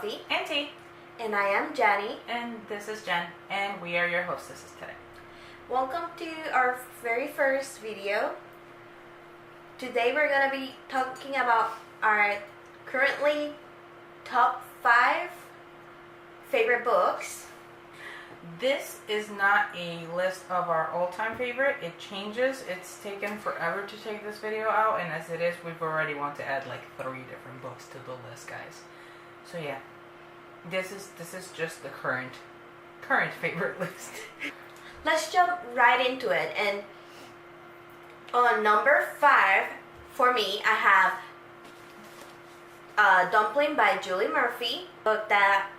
Coffee and Tea. and I am Jenny. And this is Jen, and we are your hostesses today. Welcome to our very first video. Today we're going to be talking about our currently top 5 favorite books. This is not a list of our all-time favorite. It changes. It's taken forever to take this video out, and as it is, we've already want to add like 3 different books to the list, guys. So yeah, this is just the current favorite list. Let's jump right into it. And on number 5 for me, I have Dumpling by Julie Murphy, book that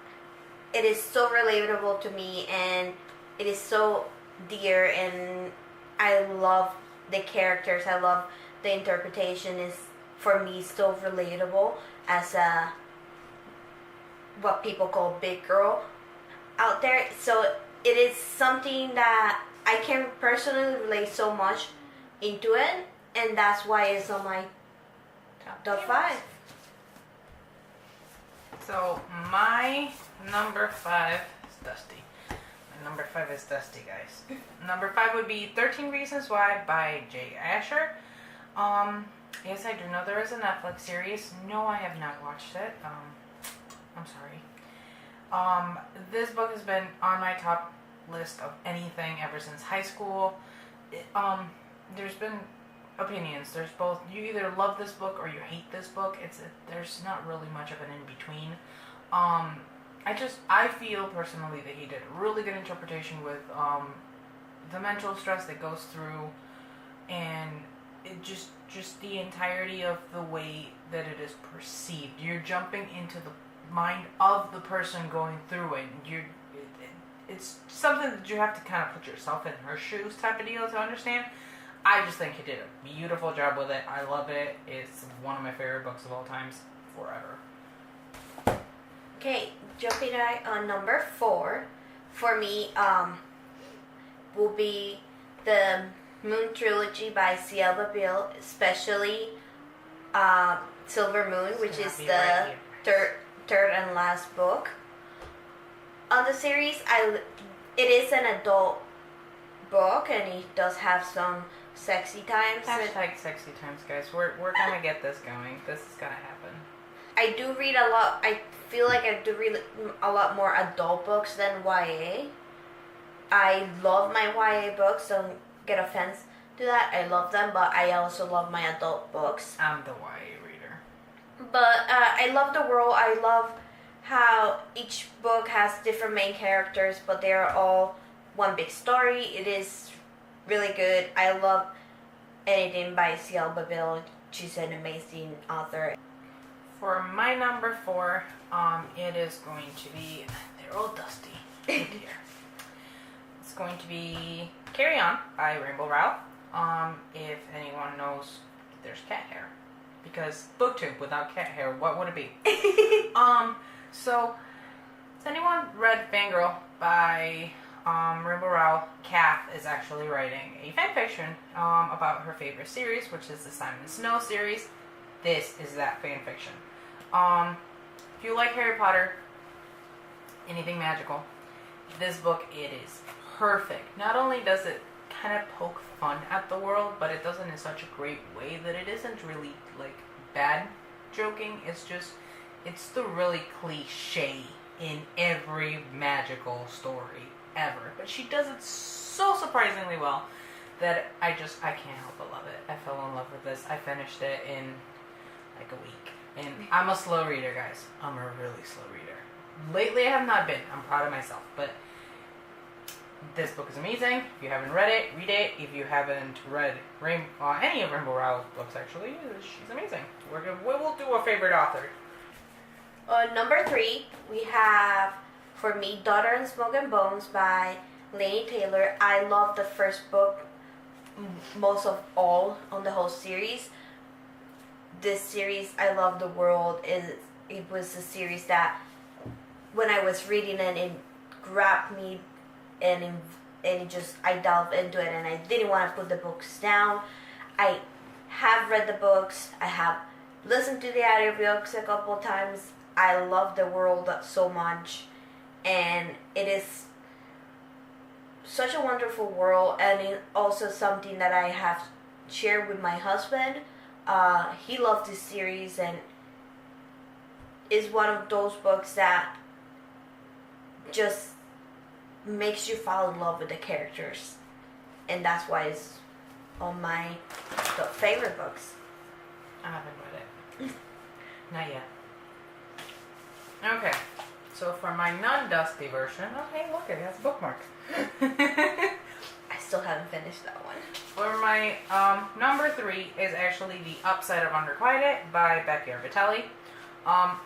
it is so relatable to me and it is so dear, and I love the characters. I love the interpretation. Is for me so relatable as a what people call big girl out there. So it is something that I can personally relate so much into it, and that's why it's on my top 5. So my number 5 is Dusty. My number 5 is Dusty, guys. Number 5 would be 13 Reasons Why by Jay Asher. Yes, I do know there is a Netflix series. No, I have not watched it. I'm sorry. This book has been on my top list of anything ever since high school. There's been opinions. There's both. You either love this book or you hate this book. There's not really much of an in between. I feel personally that he did a really good interpretation with the mental stress that goes through, and it just the entirety of the way that it is perceived. You're jumping into the mind of the person going through it. It's something that you have to kind of put yourself in her shoes type of deal to understand. I just think he did a beautiful job with it. I love it. It's one of my favorite books of all times, forever. Okay, jumping right on number 4 for me will be the Moon Trilogy by C.L. Babille, especially Silver Moon, which is the third and last book on the series. It is an adult book, and it does have some sexy times. Hashtag sexy times, guys. We're gonna get this going. This is gonna happen. I do read a lot. I feel like I do read a lot more adult books than YA. I love my YA books. Don't get offense to that. I love them, but I also love my adult books. I'm the YA reader. But I love the world. I love how each book has different main characters, but they are all one big story. It is really good. I love anything by C.L. Babille. She's an amazing author. For my number 4, it is going to be, they're all dusty. Oh dear. It's going to be Carry On by Rainbow Rowell. If anyone knows, there's cat hair. Because booktube without cat hair, what would it be? So, has anyone read Fangirl by Rainbow Rowell? Kath is actually writing a fanfiction about her favorite series, which is the Simon Snow series. This is that fanfiction. If you like Harry Potter, anything magical, this book, it is perfect. Not only does it kind of poke fun at the world, but it does it in such a great way that it isn't really like bad joking. It's the really cliche in every magical story ever. But she does it so surprisingly well that I can't help but love it. I fell in love with this. I finished it in like a week. And I'm a slow reader, guys. I'm a really slow reader. Lately I have not been. I'm proud of myself. But this book is amazing. If you haven't read it, read it. If you haven't read any of Rainbow Rowell's books, actually, she's amazing. We'll do a favorite author. Number 3, we have, for me, Daughter and Smoke and Bones by Laini Taylor. I love the first book most of all on the whole series. This series, I love the world. It was a series that when I was reading it grabbed me, and I delved into it, and I didn't want to put the books down. I have read the books. I have listened to the audiobooks a couple times. I love the world so much, and it is such a wonderful world, and it's also something that I have shared with my husband. He loved this series, and is one of those books that just makes you fall in love with the characters, and that's why it's on my favorite books. I haven't read it. Not yet. Okay, so for my non-dusty version, okay, look, it has a bookmark. I still haven't finished that one. For my number 3 is actually The Upside of Unrequited by Becky Vitelli.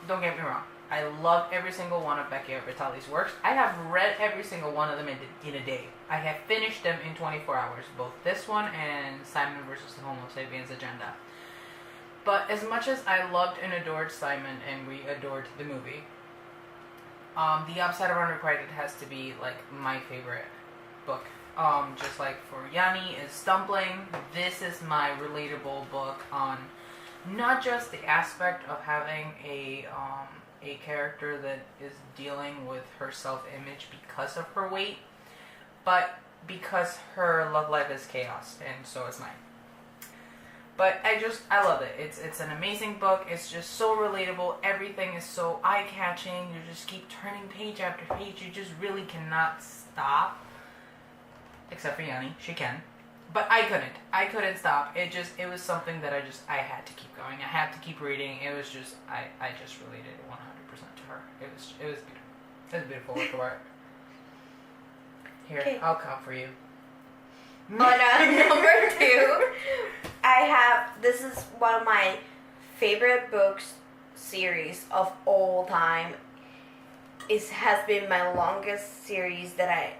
Don't get me wrong, I love every single one of Becky Vitelli's works. I have read every single one of them in a day. I have finished them in 24 hours, both this one and Simon versus the Homo Sapiens Agenda. But as much as I loved and adored Simon, and we adored the movie, The Upside of Unrequited has to be like my favorite book. Just like for Yani is Stumbling, this is my relatable book on not just the aspect of having a character that is dealing with her self-image because of her weight, but because her love life is chaos, and so is mine. But I love it. It's an amazing book. It's just so relatable. Everything is so eye-catching. You just keep turning page after page. You just really cannot stop. Except for Yani, she can. But I couldn't. I couldn't stop. It was something that I had to keep going. I had to keep reading. It was just, I just related 100% to her. It was beautiful. It was a beautiful work of art. Here, okay. I'll count for you. On number 2, this is one of my favorite books series of all time. It has been my longest series that I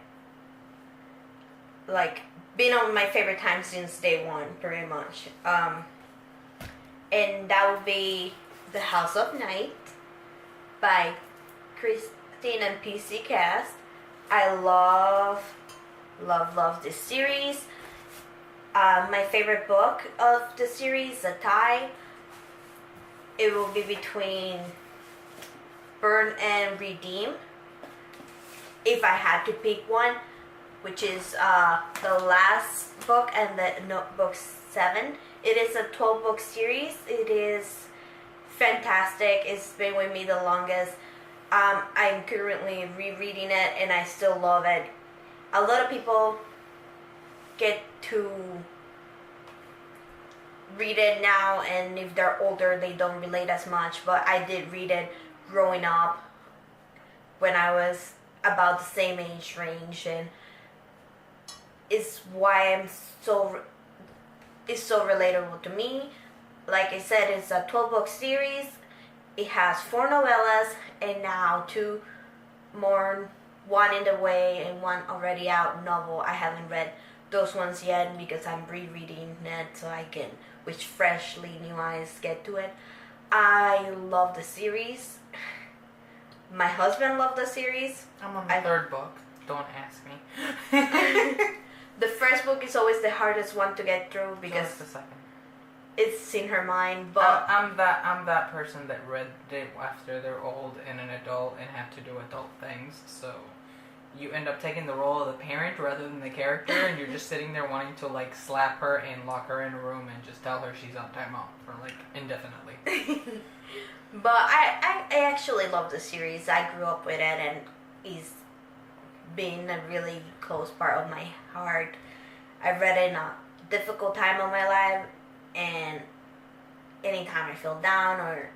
been on my favorite time since day one, pretty much. And that would be The House of Night by Christine and PC Cast. I love this series. My favorite book of the series, a tie. It will be between Burn and Redeem. If I had to pick one, which is the last book and the Notebook 7. It is a 12-book series. It is fantastic. It's been with me the longest. I'm currently rereading it, and I still love it. A lot of people get to read it now, and if they're older, they don't relate as much. But I did read it growing up when I was about the same age range, and it's why it's so relatable to me. Like I said, it's a 12-book series. It has 4 novellas and now 2 more, one in the way and one already out novel. I haven't read those ones yet because I'm rereading it so I can, with freshly new eyes, get to it. I love the series. My husband loved the series. I'm on the 3rd book. Don't ask me. The first book is always the hardest one to get through because the second. It's in her mind. But I'm that person that read it after they're old and an adult and have to do adult things. So you end up taking the role of the parent rather than the character, and you're just sitting there wanting to slap her and lock her in a room and just tell her she's on timeout for indefinitely. But I actually love the series. I grew up with it, and it's been a really close part of my heart. I read it in a difficult time of my life, and anytime I feel down or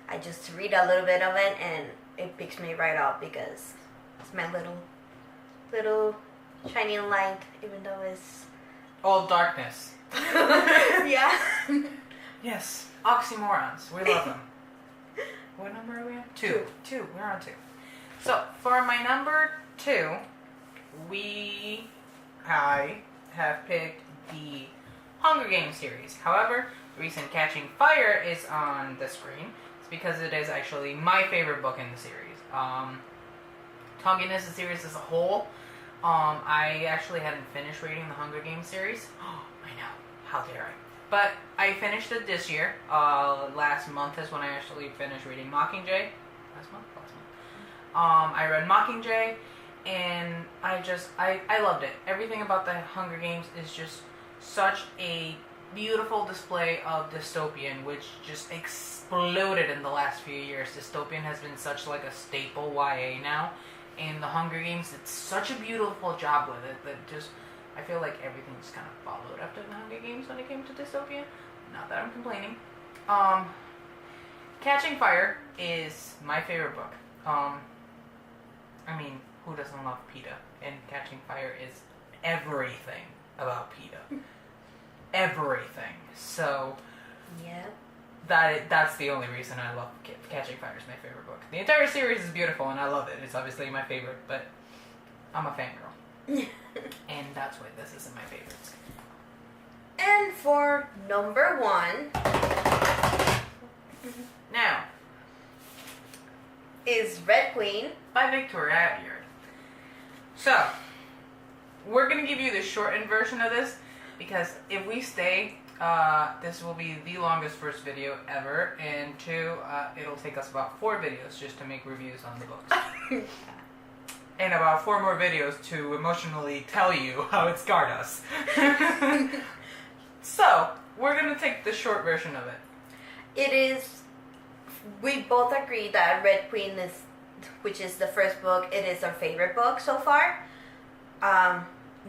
I just read a little bit of it, and it picks me right up because it's my little shining light, even though it's all darkness. Yeah. Yes, oxymorons. We love them. What number are we on? 2. We're on 2. So for my number 2, I have picked the Hunger Games series. However, the reason Catching Fire is on the screen is because it is actually my favorite book in the series. Talking as a series as a whole, I actually hadn't finished reading the Hunger Games series. Oh, I know. How dare I? But I finished it this year. Last month is when I actually finished reading Mockingjay. I read Mockingjay, and I loved it. Everything about the Hunger Games is just such a beautiful display of dystopian, which just exploded in the last few years. Dystopian has been such like a staple YA now, and the Hunger Games did such a beautiful job with it that just I feel like everything just kind of followed after the Hunger Games when it came to dystopian. Not that I'm complaining. Catching Fire is my favorite book. I mean, who doesn't love PETA? And Catching Fire is everything about PETA. Everything. So, yeah, that's the only reason I love Catching Fire is my favorite book. The entire series is beautiful and I love it. It's obviously my favorite, but I'm a fangirl. And that's why this isn't my favorites. And for number 1... Now, is Red Queen by Victoria Atwood. So, we're going to give you the shortened version of this because if we stay, this will be the longest first video ever, and 2, it'll take us about 4 videos just to make reviews on the books. And about 4 more videos to emotionally tell you how it scarred us. So, we're going to take the short version of it. We both agree that Red Queen which is the first book, it is our favorite book so far.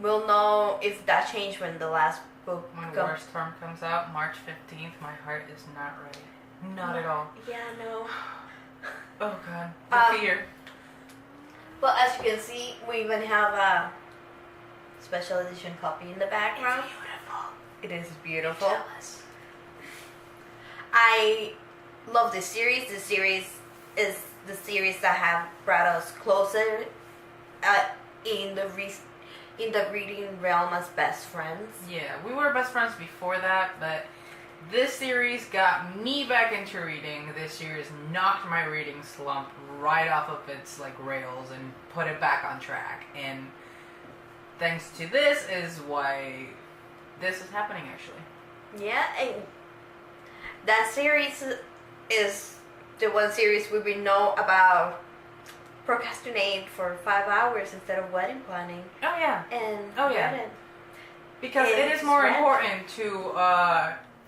We'll know if that changed when the last book When Worst Storm comes out, March 15th, my heart is not ready. Not at all. Yeah, no. Oh god, the fear. Well, as you can see, we even have a special edition copy in the background. It's beautiful. It is beautiful. I'm jealous. I love this series. This series is the series that have brought us closer in the reading realm as best friends. Yeah, we were best friends before that, but this series got me back into reading. This series knocked my reading slump right off of its rails and put it back on track. And thanks to this is why this is happening, actually. Yeah, and that series is the one series we know about procrastinate for 5 hours instead of wedding planning. Oh yeah. And yeah. Because it is more important to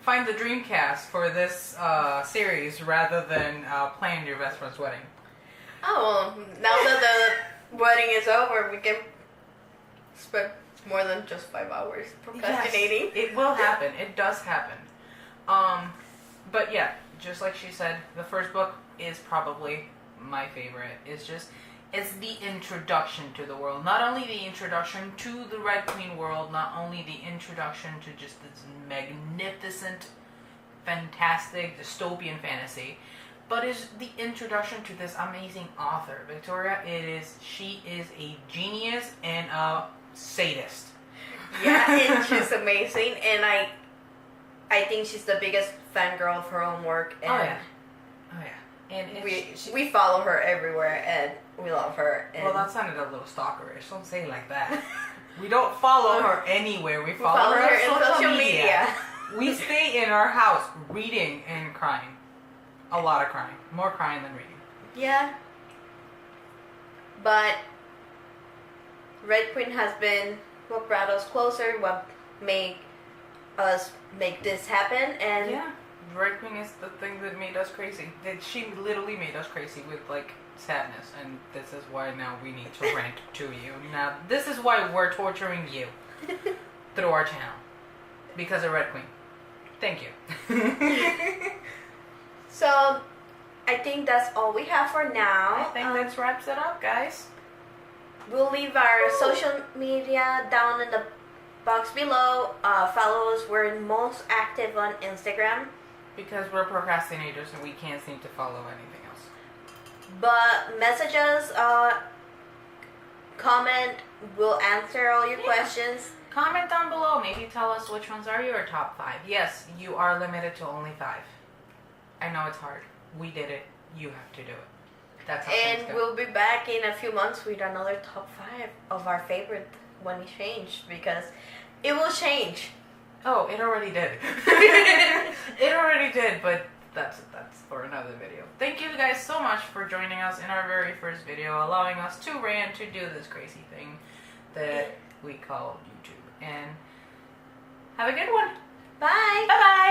find the Dreamcast for this series rather than plan your best friend's wedding. Oh, well, now that the wedding is over, we can spend more than just 5 hours procrastinating. Yes, it will happen. It does happen. But yeah, just like she said, the first book is probably my favorite. It's the introduction to the world. Not only the introduction to the Red Queen world, not only the introduction to just this magnificent, fantastic, dystopian fantasy, but is the introduction to this amazing author, Victoria. She is a genius and a sadist. Yeah, and she's amazing, and I think she's the biggest fangirl of her own work. And oh yeah. And we follow her everywhere, and we love her. And well, that sounded a little stalkerish. Don't say it like that. We don't follow her anywhere. We follow her on social media. We stay in our house reading and crying. A lot of crying. More crying than reading. Yeah. But Red Queen has been what brought us closer, what made us make this happen, and yeah, Red Queen is the thing that made us crazy. She literally made us crazy with sadness, and this is why now we need to rant to you. Now this is why we're torturing you through our channel because of Red Queen. Thank you. So I think that's all we have for now. I think that wraps it up, guys. We'll leave our social media down in the box below. Follow us. We're most active on Instagram. Because we're procrastinators and we can't seem to follow anything else. But message us, comment. We'll answer all your questions. Comment down below. Maybe tell us which ones are your top 5. Yes, you are limited to only 5. I know it's hard. We did it. You have to do it. That's how things go. And we'll be back in a few months with another top 5 of our favorite when it changed, because it will change. Oh, it already did. It already did, but that's for another video. Thank you guys so much for joining us in our very first video, allowing us to rant, to do this crazy thing that we call YouTube. And have a good one. Bye. Bye bye.